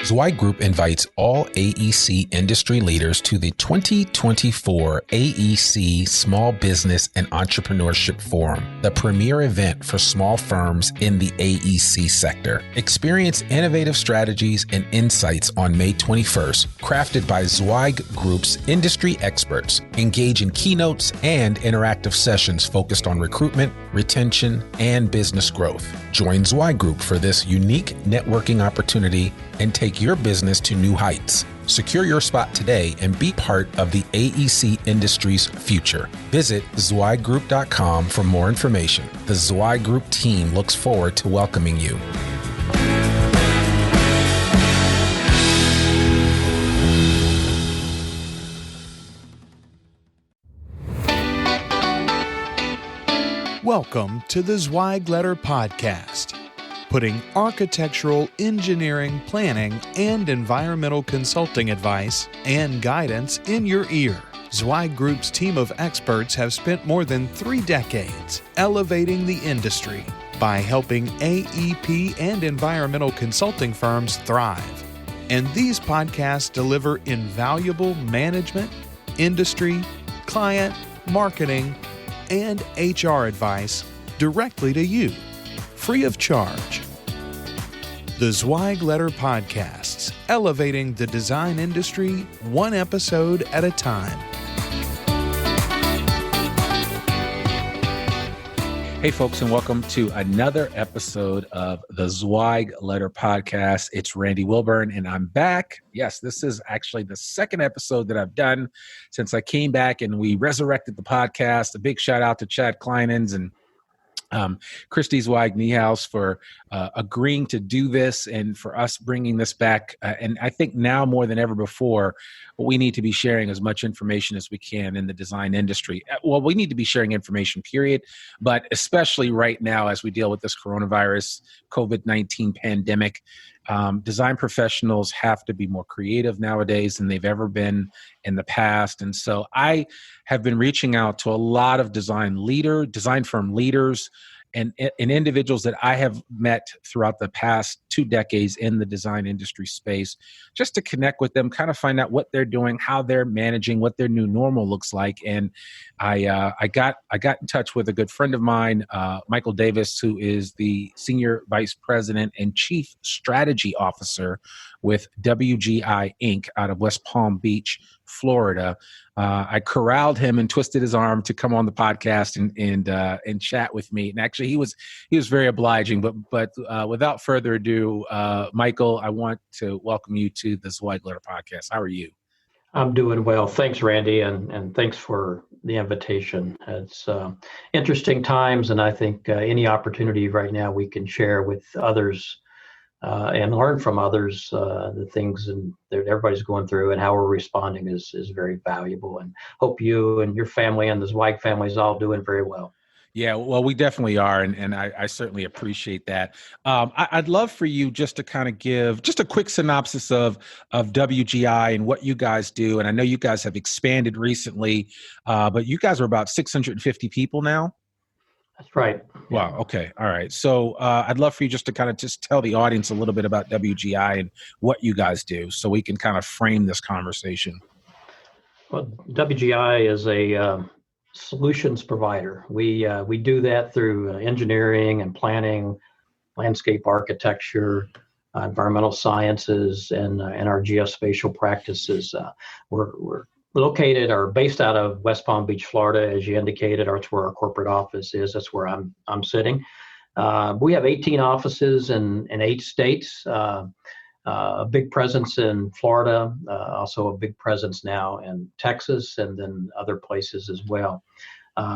Zweig Group invites all AEC industry leaders to the 2024 AEC Small Business and Entrepreneurship Forum, the premier event for small firms in the AEC sector. Experience innovative strategies and insights on May 21st, crafted by Zweig Group's industry experts. Engage in keynotes and interactive sessions focused on recruitment, retention, and business growth. Join Zweig Group for this unique networking opportunity and take your business to new heights. Secure your spot today and be part of the AEC industry's future. Visit zweiggroup.com for more information. The Zweig Group team looks forward to welcoming you. Welcome to the Zweig Letter Podcast, putting architectural, engineering, planning, and environmental consulting advice and guidance in your ear. Zweig Group's team of experts have spent more than 3 decades elevating the industry by helping AEP and environmental consulting firms thrive. And these podcasts deliver invaluable management, industry, client, marketing, and HR advice directly to you, free of charge. The Zweig Letter Podcasts, elevating the design industry one episode at a time. Hey folks, and welcome to another episode of the Zweig Letter Podcast. It's Randy Wilburn, and I'm back. Yes, this is actually the second episode that I've done since I came back and we resurrected the podcast. A big shout out to Chad Kleinens and Christy Zweig Niehaus for agreeing to do this and for us bringing this back. And I think now more than ever before, we need to be sharing as much information as we can in the design industry. Well, we need to be sharing information, period. But especially right now as we deal with this coronavirus, COVID-19 pandemic, design professionals have to be more creative nowadays than they've ever been in the past. And so I have been reaching out to a lot of design firm leaders, and individuals that I have met throughout the past 2 decades in the design industry space, just to connect with them, kind of find out what they're doing, how they're managing, what their new normal looks like. And I got in touch with a good friend of mine, Michael Davis, who is the Senior Vice President and Chief Strategy Officer with WGI Inc. out of West Palm Beach, Florida. I corralled him and twisted his arm to come on the podcast and chat with me. And actually, he was very obliging. But without further ado, Michael, I want to welcome you to the Zweig Letter Podcast. How are you? I'm doing well. Thanks, Randy, and thanks for the invitation. It's interesting times, and I think any opportunity right now we can share with others and learn from others the things that everybody's going through and how we're responding is very valuable. And hope you and your family and the Zweig family is all doing very well. Yeah, well, we definitely are, and I certainly appreciate that. I'd love for you just to kind of give just a quick synopsis of WGI and what you guys do. And I know you guys have expanded recently, but you guys are about 650 people now. That's right. Wow. Okay. All right. So I'd love for you just to kind of just tell the audience a little bit about WGI and what you guys do, so we can kind of frame this conversation. Well, WGI is a solutions provider. We do that through engineering and planning, landscape architecture, environmental sciences, and our geospatial practices. We're located or based out of West Palm Beach, Florida, as you indicated. That's where our corporate office is. That's where I'm sitting. We have 18 offices in 8 states. A big presence in Florida, also a big presence now in Texas, and then other places as well.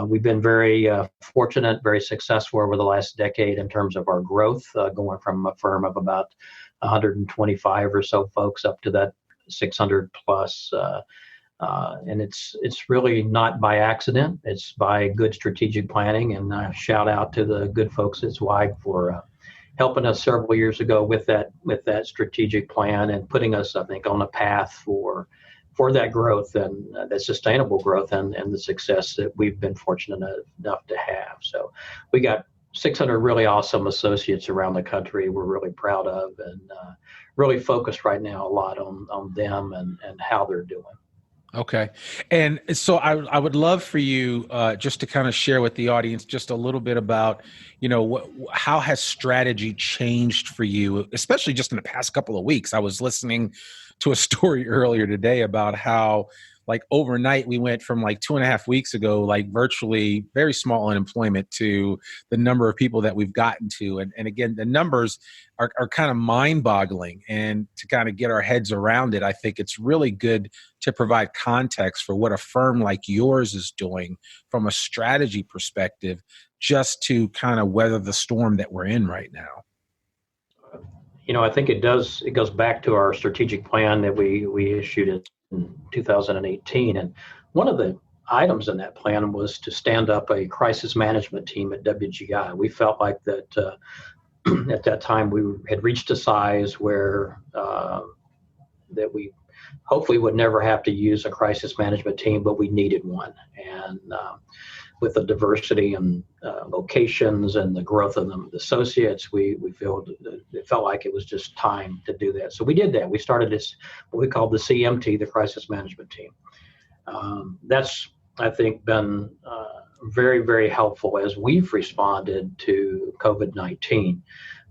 We've been very fortunate, very successful over the last decade in terms of our growth, going from a firm of about 125 or so folks up to that 600 plus. And it's really not by accident. It's by good strategic planning. And I shout out to the good folks at Zweig for helping us several years ago with that strategic plan and putting us, I think, on a path for that growth and that sustainable growth and the success that we've been fortunate enough to have. So we got 600 really awesome associates around the country we're really proud of, and really focused right now a lot on them and how they're doing. Okay. And so I would love for you just to kind of share with the audience just a little bit about, how has strategy changed for you, especially just in the past couple of weeks. I was listening to a story earlier today about how like overnight we went from like 2.5 weeks ago, like virtually very small unemployment to the number of people that we've gotten to. And again, the numbers are kind of mind boggling, and to kind of get our heads around it, I think it's really good to provide context for what a firm like yours is doing from a strategy perspective, just to kind of weather the storm that we're in right now. I think it goes back to our strategic plan that we issued in 2018. And one of the items in that plan was to stand up a crisis management team at WGI. We felt like that at that time we had reached a size where that we hopefully would never have to use a crisis management team, but we needed one. And with the diversity and locations and the growth of the associates, it felt like it was just time to do that. So we did that. We started this, what we called the CMT, the Crisis Management Team. That's, I think, been very, very helpful as we've responded to COVID-19.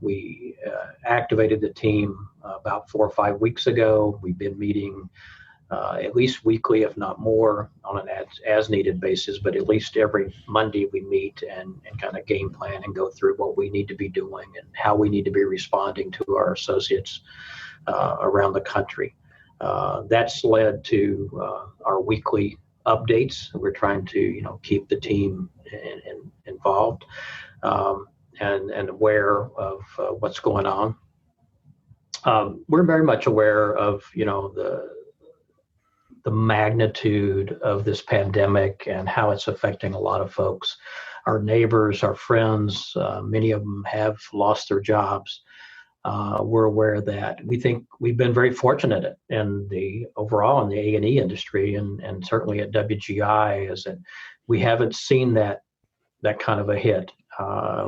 We activated the team about 4 or 5 weeks ago. We've been meeting at least weekly, if not more, on an as needed basis, but at least every Monday we meet and kind of game plan and go through what we need to be doing and how we need to be responding to our associates around the country. That's led to our weekly updates. We're trying to, keep the team involved and aware of what's going on. We're very much aware of, the magnitude of this pandemic and how it's affecting a lot of folks. Our neighbors, our friends, many of them have lost their jobs. We're aware of that. We think we've been very fortunate in the A&E industry and certainly at WGI, is that we haven't seen that kind of a hit.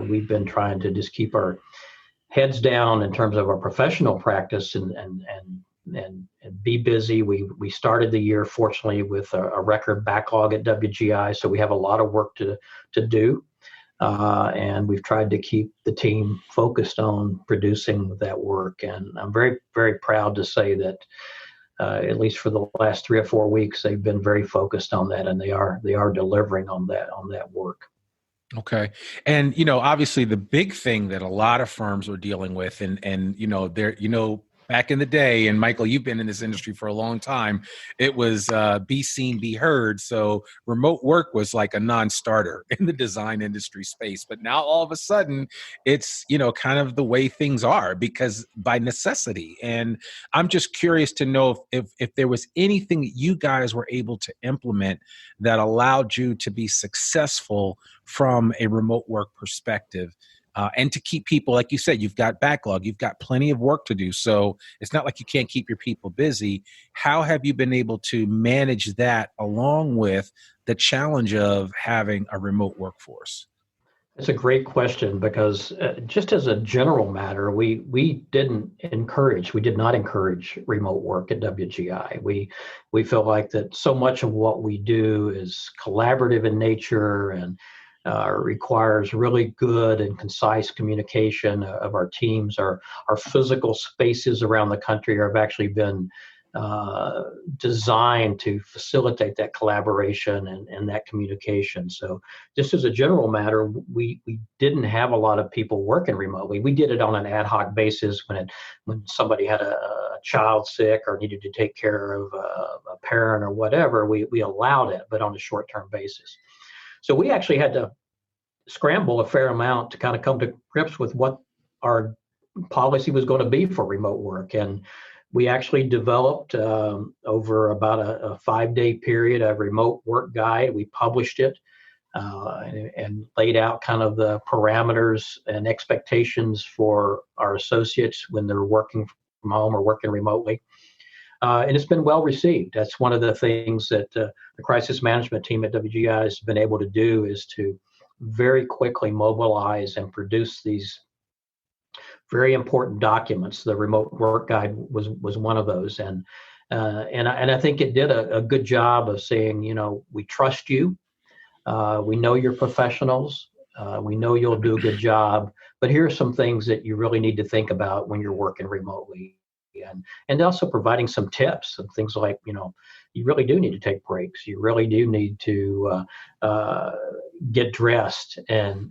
We've been trying to just keep our heads down in terms of our professional practice and be busy. We started the year, fortunately, with a record backlog at WGI, so we have a lot of work to do. And we've tried to keep the team focused on producing that work. And I'm very, very proud to say that at least for the last 3 or 4 weeks, they've been very focused on that, and they are delivering on that work. Okay. And, obviously the big thing that a lot of firms are dealing with and back in the day, and Michael, you've been in this industry for a long time, it was be seen, be heard. So remote work was like a non-starter in the design industry space. But now all of a sudden it's, kind of the way things are because by necessity. And I'm just curious to know if there was anything that you guys were able to implement that allowed you to be successful from a remote work perspective. And to keep people, like you said, you've got backlog, you've got plenty of work to do. So it's not like you can't keep your people busy. How have you been able to manage that along with the challenge of having a remote workforce? It's a great question because just as a general matter, we did not encourage remote work at WGI. We feel like that so much of what we do is collaborative in nature and requires really good and concise communication of our teams. Our physical spaces around the country have actually been designed to facilitate that collaboration and that communication. So just as a general matter, we didn't have a lot of people working remotely. We did it on an ad hoc basis when somebody had a child sick or needed to take care of a parent or whatever, we allowed it, but on a short-term basis. So we actually had to scramble a fair amount to kind of come to grips with what our policy was going to be for remote work. And we actually developed over about a 5-day period a remote work guide. We published it and laid out kind of the parameters and expectations for our associates when they're working from home or working remotely. And it's been well received. That's one of the things that the crisis management team at WGI has been able to do, is to very quickly mobilize and produce these very important documents. The remote work guide was one of those, and I think it did a good job of saying, we trust you, we know you're professionals, we know you'll do a good job, but here are some things that you really need to think about when you're working remotely, and also providing some tips and things like, you really do need to take breaks, you really do need to get dressed and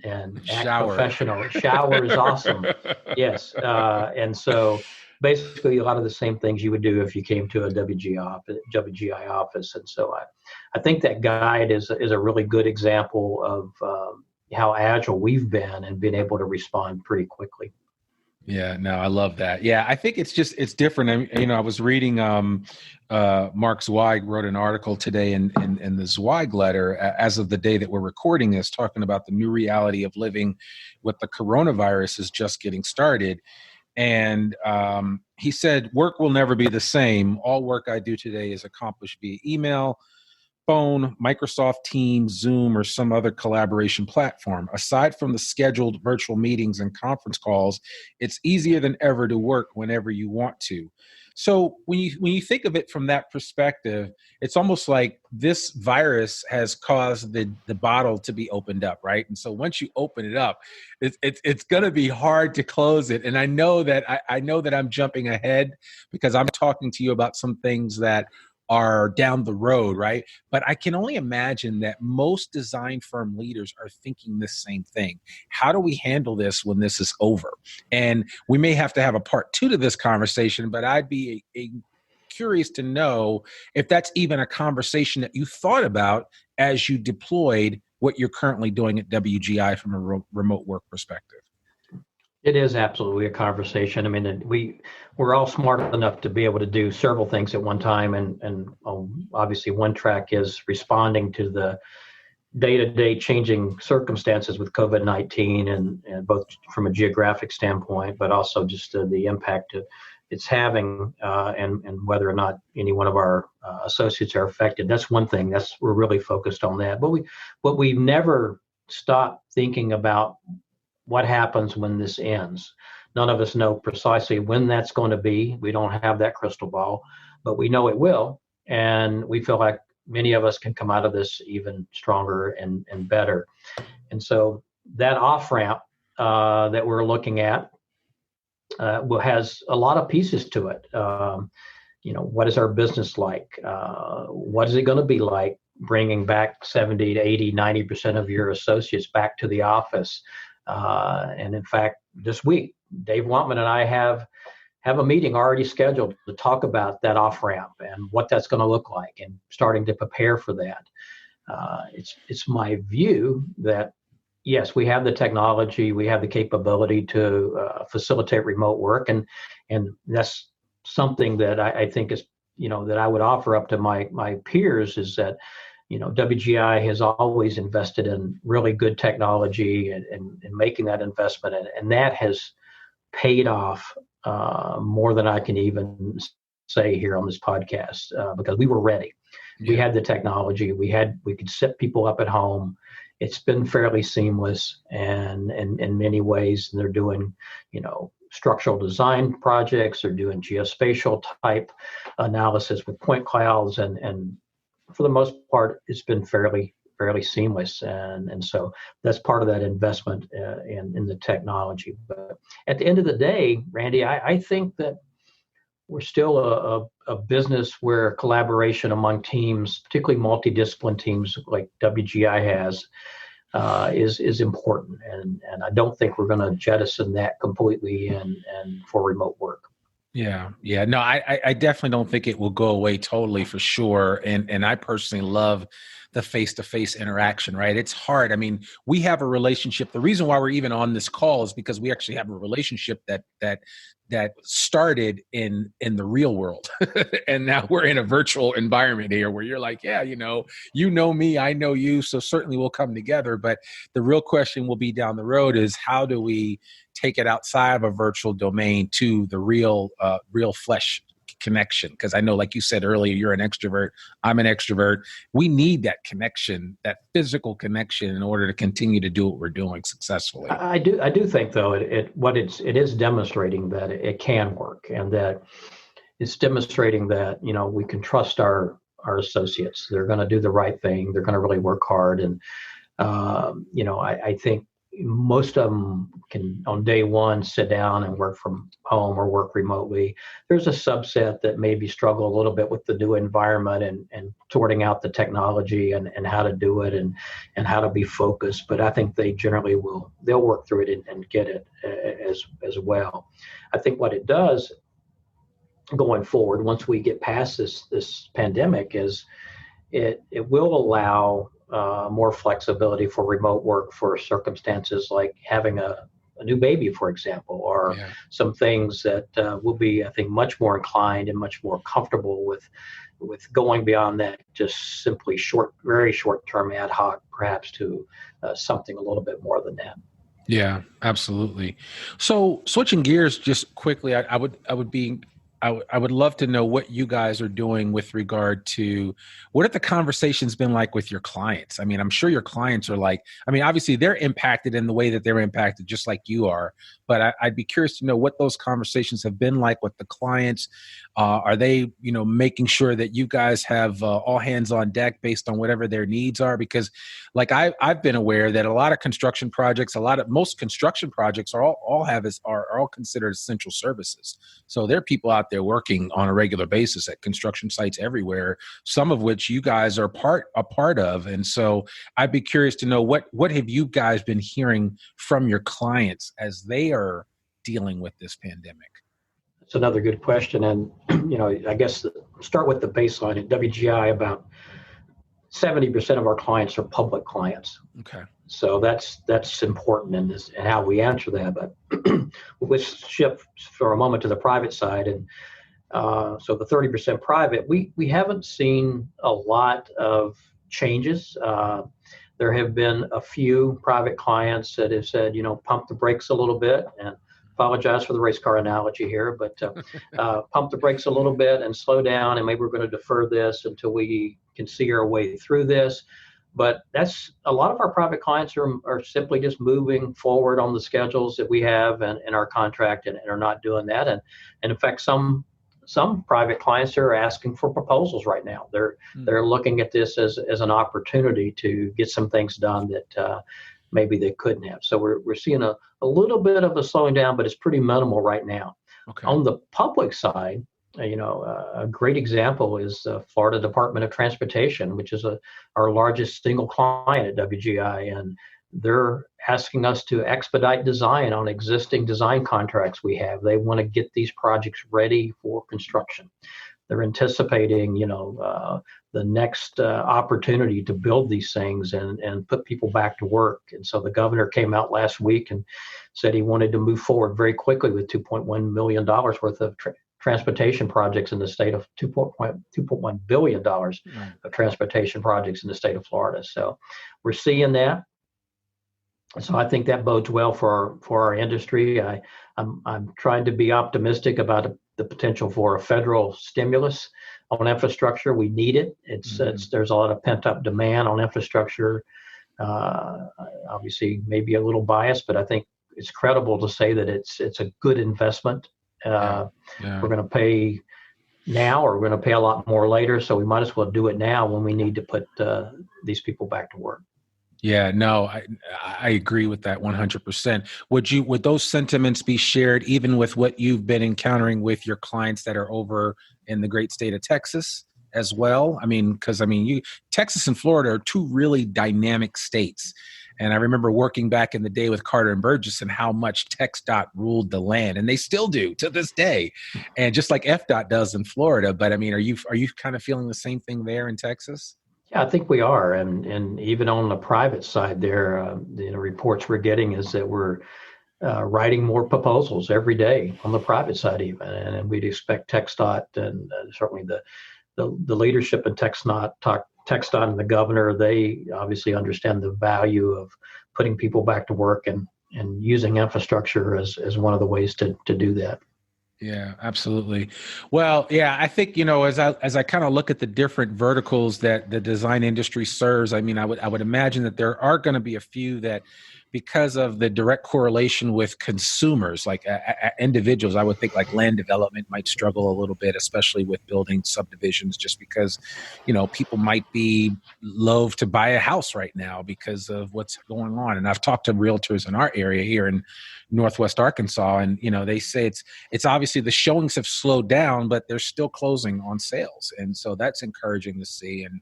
act professional. Shower is awesome. Yes. And so basically a lot of the same things you would do if you came to a WGI office. And so I think that guide is a really good example of how agile we've been and been able to respond pretty quickly. Yeah, no, I love that. Yeah, I think it's different. I was reading Mark Zweig wrote an article today in the Zweig letter as of the day that we're recording this, talking about the new reality of living with the coronavirus is just getting started. And he said, work will never be the same. All work I do today is accomplished via email, phone, Microsoft Teams, Zoom, or some other collaboration platform. Aside from the scheduled virtual meetings and conference calls, it's easier than ever to work whenever you want to. So when you think of it from that perspective, it's almost like this virus has caused the bottle to be opened up, right? And so once you open it up, it's going to be hard to close it. And I know that I'm jumping ahead because I'm talking to you about some things that are down the road, right? But I can only imagine that most design firm leaders are thinking the same thing. How do we handle this when this is over? And we may have to have a part 2 to this conversation, but I'd be curious to know if that's even a conversation that you thought about as you deployed what you're currently doing at WGI from a remote work perspective. It is absolutely a conversation. I mean, we're all smart enough to be able to do several things at one time, and obviously one track is responding to the day-to-day changing circumstances with COVID-19, and both from a geographic standpoint, but also just the impact it's having, and whether or not any one of our associates are affected. That's one thing. We're really focused on that. But we never stop thinking about what happens when this ends. None of us know precisely when that's going to be. We don't have that crystal ball, but we know it will. And we feel like many of us can come out of this even stronger and better. And so that off-ramp that we're looking at has a lot of pieces to it. What is our business like? What is it going to be like bringing back 70 to 80, 90% of your associates back to the office? And in fact, this week, Dave Wantman and I have a meeting already scheduled to talk about that off-ramp and what that's going to look like and starting to prepare for that. It's my view that, yes, we have the technology, we have the capability to facilitate remote work. And that's something that I think is, that I would offer up to my peers is that, WGI has always invested in really good technology and making that investment. And that has paid off more than I can even say here on this podcast because we were ready. Yeah. We had the technology. We could set people up at home. It's been fairly seamless and in many ways they're doing, structural design projects. They're doing geospatial type analysis with point clouds and for the most part, it's been fairly seamless, and so that's part of that investment in the technology. But at the end of the day, Randy, I think that we're still a business where collaboration among teams, particularly multidiscipline teams like WGI has, is important, and I don't think we're going to jettison that completely and for remote work. Yeah. No, I definitely don't think it will go away totally for sure. And I personally love the face-to-face interaction, right? It's hard. I mean, we have a relationship. The reason why we're even on this call is because we actually have a relationship that started in the real world. And now we're in a virtual environment here where you're like, yeah, you know me, I know you. So certainly we'll come together. But the real question will be down the road is how do we take it outside of a virtual domain to the real flesh connection? Because I know, like you said earlier, you're an extrovert, I'm an extrovert. We need that connection, that physical connection, in order to continue to do what we're doing successfully. I do think, though, it is demonstrating that it can work, and that it's demonstrating that, we can trust our associates. They're going to do the right thing. They're going to really work hard. And, I think most of them can, on day one, sit down and work from home or work remotely. There's a subset that maybe struggle a little bit with the new environment and sorting out the technology and how to do it and how to be focused. But I think they generally they'll work through it and get it as well. I think what it does going forward, once we get past this pandemic, is it will allow more flexibility for remote work for circumstances like having a new baby, for example, or some things that will be, I think, much more inclined and much more comfortable with going beyond that, just simply very short-term ad hoc, perhaps, to something a little bit more than that. Yeah, absolutely. So switching gears just quickly, I would love to know what you guys are doing with regard to what have the conversations been like with your clients? I mean, I'm sure your clients are obviously they're impacted in the way that they're impacted, just like you are. But I'd be curious to know what those conversations have been like with the clients. Are they, making sure that you guys have all hands on deck based on whatever their needs are? Because I've been aware that a lot of construction projects, most construction projects are all considered essential services. So there are people out there working on a regular basis at construction sites everywhere, some of which you guys are a part of. And so I'd be curious to know what have you guys been hearing from your clients as they are dealing with this pandemic? That's another good question. And, I guess start with the baseline. At WGI, about 70% of our clients are public clients. Okay. So that's important in this and how we answer that. But let's shift for a moment to the private side. And so the 30% private, we haven't seen a lot of changes. There have been a few private clients that have said, pump the brakes a little bit, and apologize for the race car analogy here, but pump the brakes a little bit and slow down, and maybe we're going to defer this until we can see our way through this. But that's a lot of our private clients are simply just moving forward on the schedules that we have and in our contract and are not doing that. And in fact, some private clients are asking for proposals right now. They're looking at this as an opportunity to get some things done that maybe they couldn't have. So we're seeing a little bit of a slowing down, but it's pretty minimal right now. Okay. On the public side, a great example is the Florida Department of Transportation, which is our largest single client at WGI, and they're asking us to expedite design on existing design contracts we have. They want to get these projects ready for construction. They're anticipating, the next opportunity to build these things and put people back to work. And so the governor came out last week and said he wanted to move forward very quickly with $2.1 million worth of transportation projects in the state of $2.1 billion of transportation projects in the state of Florida. So we're seeing that. So I think that bodes well for our industry. I'm trying to be optimistic about the potential for a federal stimulus on infrastructure. We need it. There's a lot of pent up demand on infrastructure. Obviously, maybe a little biased, but I think it's credible to say that it's a good investment. We're going to pay now, or we're going to pay a lot more later. So we might as well do it now when we need to put these people back to work. Yeah, no, I agree with that 100%. Would those sentiments be shared even with what you've been encountering with your clients that are over in the great state of Texas as well? Texas and Florida are two really dynamic states. And I remember working back in the day with Carter and Burgess and how much TxDOT ruled the land, and they still do to this day, and just like FDOT does in Florida. But are you kind of feeling the same thing there in Texas? Yeah, I think we are, and even on the private side, there, reports we're getting is that we're writing more proposals every day on the private side, even, and we'd expect TxDOT and certainly the leadership in TxDOT and the governor. They obviously understand the value of putting people back to work and using infrastructure as one of the ways to do that. Yeah, absolutely. Well, yeah, I think, as I kind of look at the different verticals that the design industry serves, I mean, I would imagine that there are going to be a few that, because of the direct correlation with consumers, like individuals, I would think like land development might struggle a little bit, especially with building subdivisions, just because, people might be loath to buy a house right now because of what's going on. And I've talked to realtors in our area here in Northwest Arkansas, and, they say it's obviously the showings have slowed down, but they're still closing on sales. And so that's encouraging to see. And,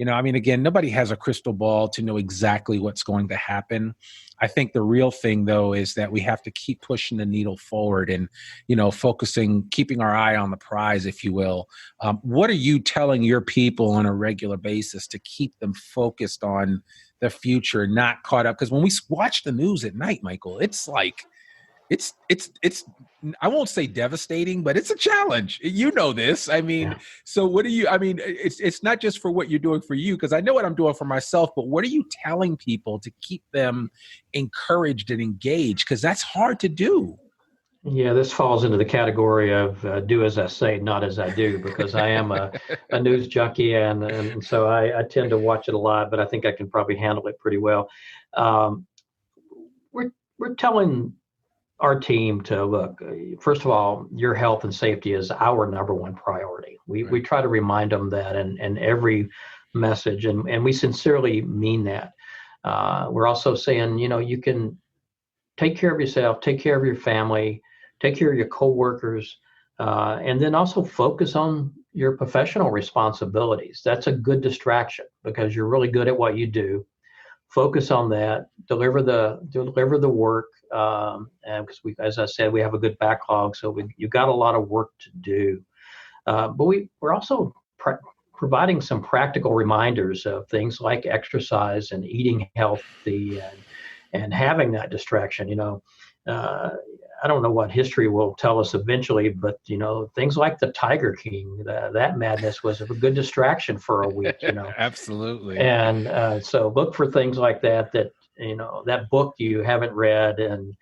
I mean, again, nobody has a crystal ball to know exactly what's going to happen. I think the real thing, though, is that we have to keep pushing the needle forward and, keeping our eye on the prize, if you will. What are you telling your people on a regular basis to keep them focused on the future, not caught up? Because when we watch the news at night, Michael, it's like, it's I won't say devastating, but it's a challenge. You know this. I mean, Yeah. so it's not just for what you're doing for you, because I know what I'm doing for myself, but what are you telling people to keep them encouraged and engaged? Because that's hard to do. Yeah, this falls into the category of do as I say, not as I do, because I am a news junkie, and so I tend to watch it a lot, but I think I can probably handle it pretty well. Um, we're telling our team to look, first of all, your health and safety is our number one priority. We try to remind them that in every message, and we sincerely mean that. We're also saying, you can take care of yourself, take care of your family, take care of your coworkers, and then also focus on your professional responsibilities. That's a good distraction because you're really good at what you do. Focus on that, deliver the work, and because as I said, we have a good backlog, so you've got a lot of work to do. But we're also providing some practical reminders of things like exercise and eating healthy and having that distraction. I don't know what history will tell us eventually, but things like the Tiger King, that madness was a good distraction for a week. Absolutely. And so look for things like that that book you haven't read and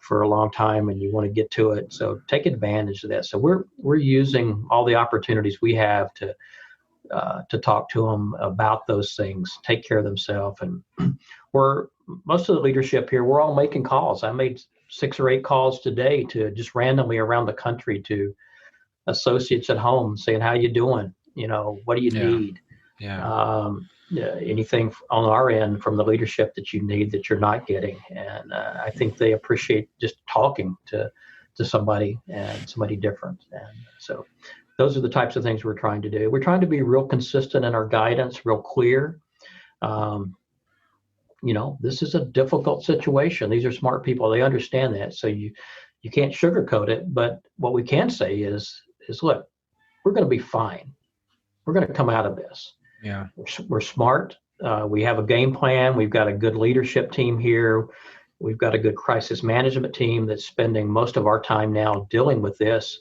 for a long time, and you want to get to it. So take advantage of that. So we're using all the opportunities we have to talk to them about those things, take care of themselves. And most of the leadership here, we're all making calls. I made 6 or 8 calls today to just randomly around the country to associates at home saying, how you doing? What do you need? Yeah. Anything on our end from the leadership that you need that you're not getting. And I think they appreciate just talking to somebody and somebody different. And so those are the types of things we're trying to do. We're trying to be real consistent in our guidance, real clear. This is a difficult situation. These are smart people. They understand that. So you can't sugarcoat it. But what we can say is look, we're going to be fine. We're going to come out of this. Yeah. We're smart. We have a game plan. We've got a good leadership team here. We've got a good crisis management team that's spending most of our time now dealing with this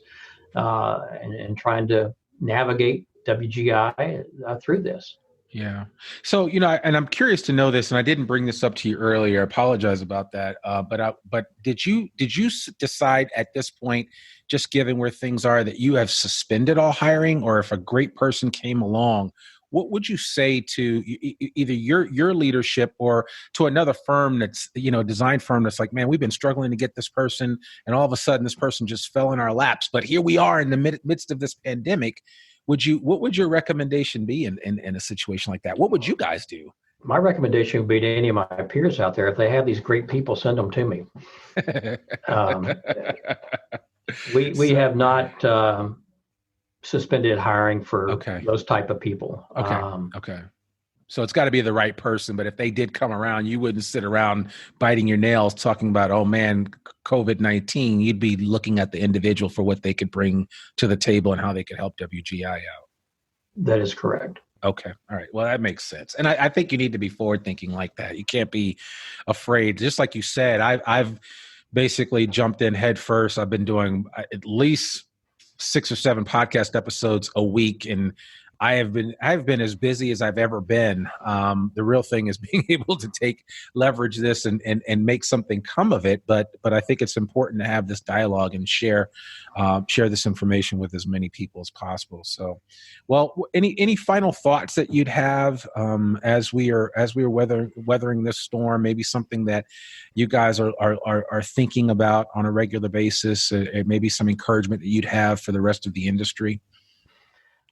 and trying to navigate WGI through this. Yeah. So, and I'm curious to know this, and I didn't bring this up to you earlier. I apologize about that. But did you decide at this point, just given where things are, that you have suspended all hiring, or if a great person came along, what would you say to either your leadership or to another firm that's, design firm that's like, man, we've been struggling to get this person, and all of a sudden this person just fell in our laps, but here we are in the midst of this pandemic. What would your recommendation be in a situation like that? What would you guys do? My recommendation would be to any of my peers out there, if they have these great people, send them to me. We have not suspended hiring for those type of people. Okay. So it's got to be the right person. But if they did come around, you wouldn't sit around biting your nails talking about, oh man, COVID-19. You'd be looking at the individual for what they could bring to the table and how they could help WGI out. That is correct. Okay. All right. Well, that makes sense. And I think you need to be forward thinking like that. You can't be afraid. Just like you said, I've basically jumped in head first. I've been doing at least 6 or 7 podcast episodes a week, and I've been as busy as I've ever been. The real thing is being able to leverage this and make something come of it. But I think it's important to have this dialogue and share this information with as many people as possible. So, well, any final thoughts that you'd have as we are weathering this storm? Maybe something that you guys are thinking about on a regular basis, and maybe some encouragement that you'd have for the rest of the industry.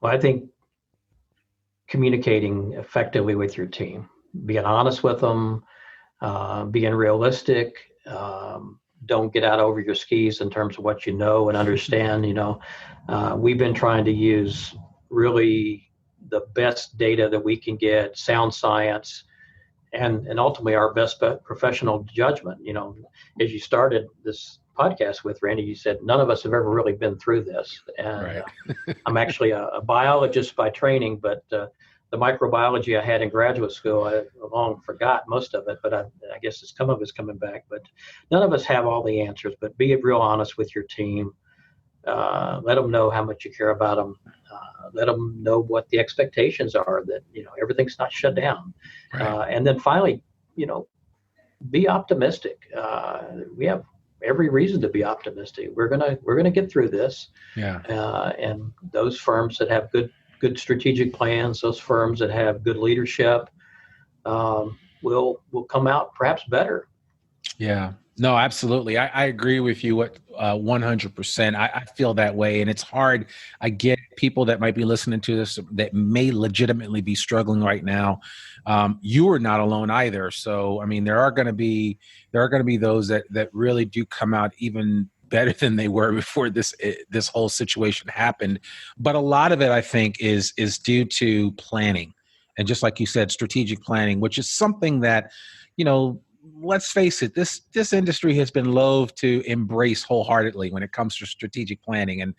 Well, I think communicating effectively with your team, being honest with them, being realistic, don't get out over your skis in terms of what you know and understand. We've been trying to use really the best data that we can get, sound science, and ultimately our best professional judgment. As you started this podcast with, Randy, you said none of us have ever really been through this. And right. I'm actually a biologist by training, but the microbiology I had in graduate school, I long forgot most of it, but I guess some of it's coming back. But none of us have all the answers, but be real honest with your team. Let them know how much you care about them. Let them know what the expectations are, that, everything's not shut down. Right. And then finally, be optimistic. We have every reason to be optimistic. We're gonna get through this. Yeah. And those firms that have good strategic plans, those firms that have good leadership, will come out perhaps better. Yeah. No, absolutely. I agree with you 100%. I feel that way. And it's hard. I get people that might be listening to this that may legitimately be struggling right now. You are not alone either. So, I mean, there are going to be those that really do come out even better than they were before this whole situation happened. But a lot of it, I think, is due to planning. And just like you said, strategic planning, which is something that, let's face it, this industry has been loath to embrace wholeheartedly when it comes to strategic planning. And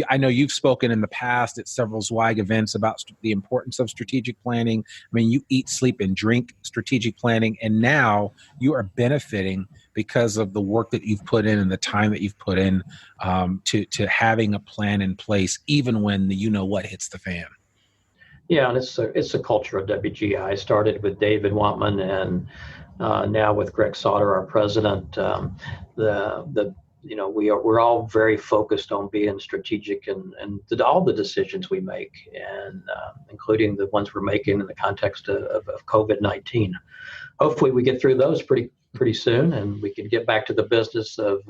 I know you've spoken in the past at several Zweig events about the importance of strategic planning. I mean, you eat, sleep, and drink strategic planning, and now you are benefiting because of the work that you've put in and the time that you've put in to having a plan in place, even when the what hits the fan. Yeah, and it's a culture of WGI. It started with David Wantman, and now with Greg Sauter, our president. We're all very focused on being strategic and all the decisions we make, and including the ones we're making in the context of COVID-19. Hopefully, we get through those pretty soon, and we can get back to the business of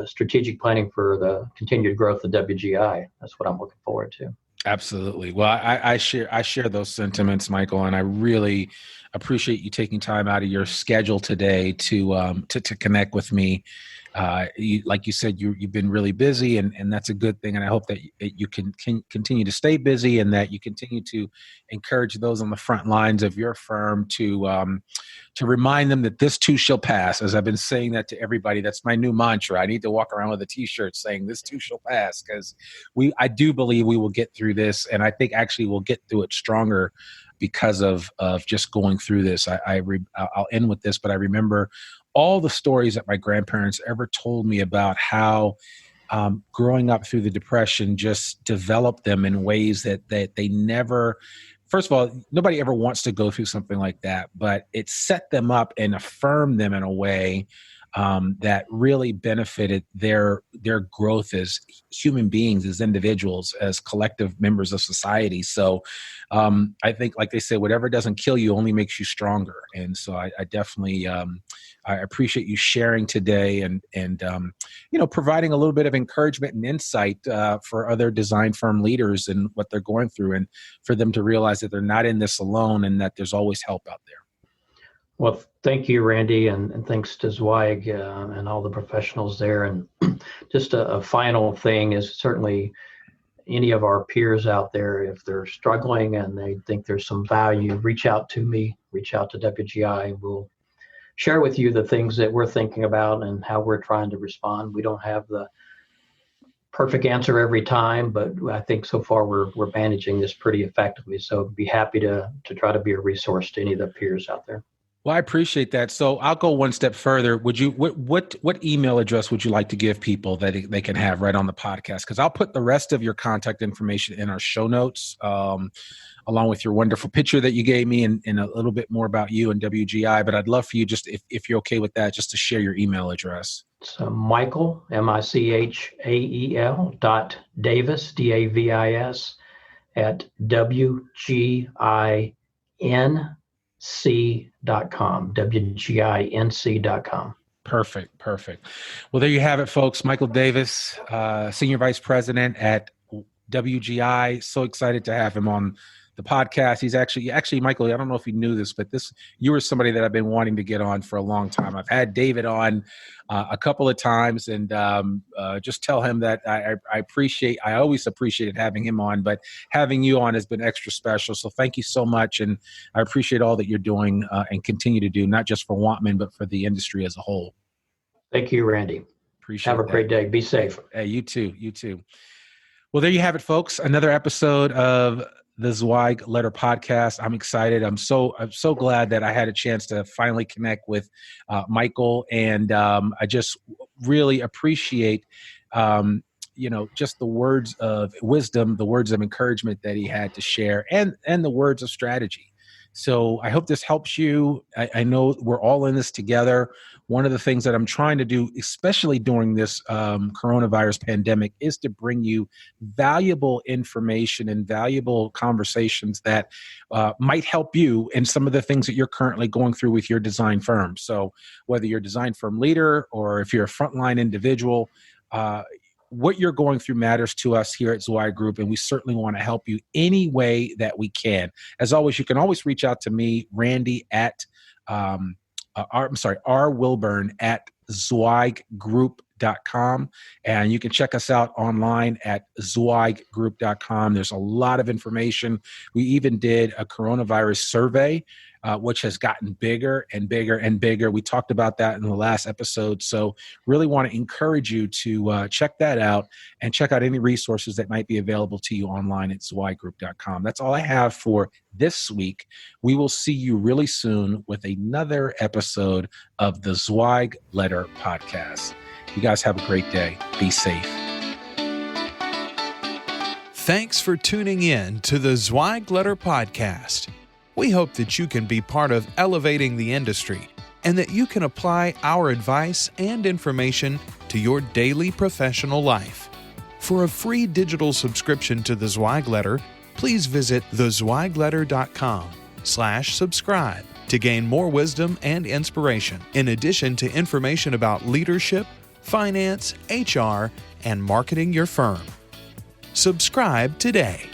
strategic planning for the continued growth of WGI. That's what I'm looking forward to. Absolutely. Well, I share those sentiments, Michael, and I really appreciate you taking time out of your schedule today to connect with me. Like you said, you've been really busy, and that's a good thing. And I hope that you can continue to stay busy, and that you continue to encourage those on the front lines of your firm to remind them that this too shall pass. As I've been saying that to everybody, that's my new mantra. I need to walk around with a T-shirt saying this too shall pass, because I do believe we will get through this, and I think actually we'll get through it stronger because of just going through this. I'll end with this, but I remember all the stories that my grandparents ever told me about how growing up through the Depression just developed them in ways that they never. First of all, nobody ever wants to go through something like that, but it set them up and affirmed them in a way that really benefited their growth as human beings, as individuals, as collective members of society. So I think, like they say, whatever doesn't kill you only makes you stronger. And so I definitely I appreciate you sharing today and providing a little bit of encouragement and insight for other design firm leaders and what they're going through, and for them to realize that they're not in this alone and that there's always help out there. Well, thank you, Randy, and thanks to Zweig and all the professionals there. And just a final thing is, certainly any of our peers out there, if they're struggling and they think there's some value, reach out to me, reach out to WGI. We'll share with you the things that we're thinking about and how we're trying to respond. We don't have the perfect answer every time, but I think so far we're managing this pretty effectively. So be happy to try to be a resource to any of the peers out there. Well, I appreciate that. So I'll go one step further. Would you what email address would you like to give people that they can have right on the podcast? Because I'll put the rest of your contact information in our show notes, along with your wonderful picture that you gave me and a little bit more about you and WGI. But I'd love for you, just if you're okay with that, just to share your email address. So Michael, Michael Davis, Davis at WGINC.com, WGINC.com. Perfect. Well, there you have it, folks. Michael Davis, Senior Vice President at WGI. So excited to have him on the podcast. He's actually, Michael, I don't know if you knew this, but you were somebody that I've been wanting to get on for a long time. I've had David on a couple of times, and just tell him that I always appreciated having him on, but having you on has been extra special. So thank you so much. And I appreciate all that you're doing and continue to do, not just for Wantman, but for the industry as a whole. Thank you, Randy. Appreciate Have a great day. Be safe. Hey, you too. Well, there you have it, folks. Another episode of the Zweig Letter Podcast. I'm excited. I'm so glad that I had a chance to finally connect with Michael, and I just really appreciate just the words of wisdom, the words of encouragement that he had to share, and the words of strategy. So I hope this helps you. I know we're all in this together. One of the things that I'm trying to do, especially during this coronavirus pandemic, is to bring you valuable information and valuable conversations that might help you in some of the things that you're currently going through with your design firm. So whether you're a design firm leader or if you're a frontline individual, what you're going through matters to us here at Zweig Group, and we certainly want to help you any way that we can. As always, you can always reach out to me, Randy, at R. Wilburn at zweiggroup.com, and you can check us out online at zweiggroup.com. There's a lot of information. We even did a coronavirus survey, which has gotten bigger and bigger and bigger. We talked about that in the last episode. So really want to encourage you to check that out and check out any resources that might be available to you online at zweiggroup.com. That's all I have for this week. We will see you really soon with another episode of the Zweig Letter Podcast. You guys have a great day. Be safe. Thanks for tuning in to the Zweig Letter Podcast. We hope that you can be part of elevating the industry and that you can apply our advice and information to your daily professional life. For a free digital subscription to the Zweig Letter, please visit thezweigletter.com/subscribe to gain more wisdom and inspiration, in addition to information about leadership, finance, HR, and marketing your firm. Subscribe today.